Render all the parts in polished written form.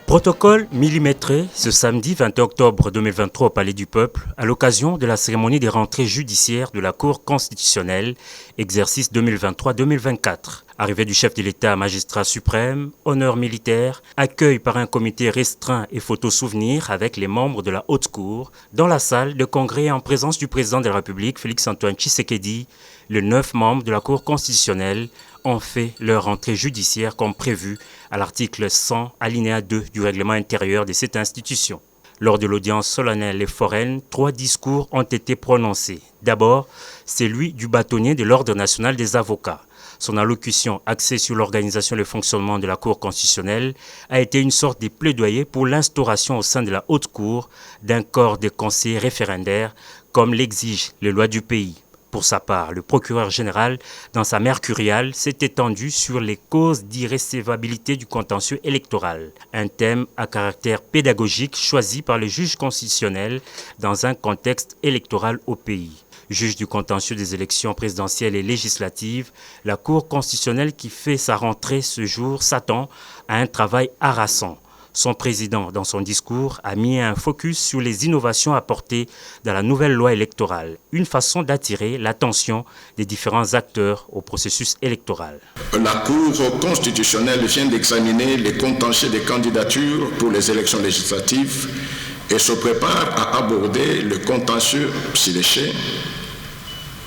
Protocole millimétré ce samedi 21 octobre 2023 au Palais du Peuple à l'occasion de la cérémonie des rentrées judiciaires de la Cour constitutionnelle, exercice 2023-2024. Arrivée du chef de l'État magistrat suprême, honneur militaire, accueil par un comité restreint et photo souvenir avec les membres de la Haute Cour dans la salle de congrès en présence du président de la République Félix-Antoine Tshisekedi. Les 9 membres de la Cour constitutionnelle ont fait leur rentrée judiciaire comme prévu à l'article 100, alinéa 2 du règlement intérieur de cette institution. Lors de l'audience solennelle et foraine, 3 discours ont été prononcés. D'abord, celui du bâtonnier de l'Ordre national des avocats. Son allocution axée sur l'organisation et le fonctionnement de la Cour constitutionnelle a été une sorte de plaidoyer pour l'instauration au sein de la Haute Cour d'un corps de conseillers référendaires comme l'exigent les lois du pays. Pour sa part, le procureur général, dans sa mercuriale, s'est étendu sur les causes d'irrécevabilité du contentieux électoral, un thème à caractère pédagogique choisi par le juge constitutionnel dans un contexte électoral au pays. Juge du contentieux des élections présidentielles et législatives, la Cour constitutionnelle qui fait sa rentrée ce jour s'attend à un travail harassant. Son président, dans son discours, a mis un focus sur les innovations apportées dans la nouvelle loi électorale, une façon d'attirer l'attention des différents acteurs au processus électoral. La Cour constitutionnelle vient d'examiner les contentieux des candidatures pour les élections législatives et se prépare à aborder le contentieux psy-léché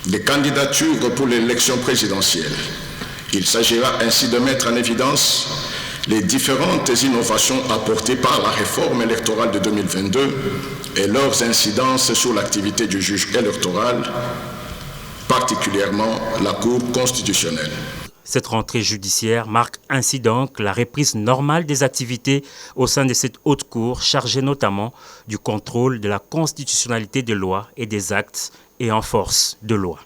des candidatures pour l'élection présidentielle. Il s'agira ainsi de mettre en évidence les différentes innovations apportées par la réforme électorale de 2022 et leurs incidences sur l'activité du juge électoral, particulièrement la Cour constitutionnelle. Cette rentrée judiciaire marque ainsi donc la reprise normale des activités au sein de cette haute cour chargée notamment du contrôle de la constitutionnalité des lois et des actes et en force de loi.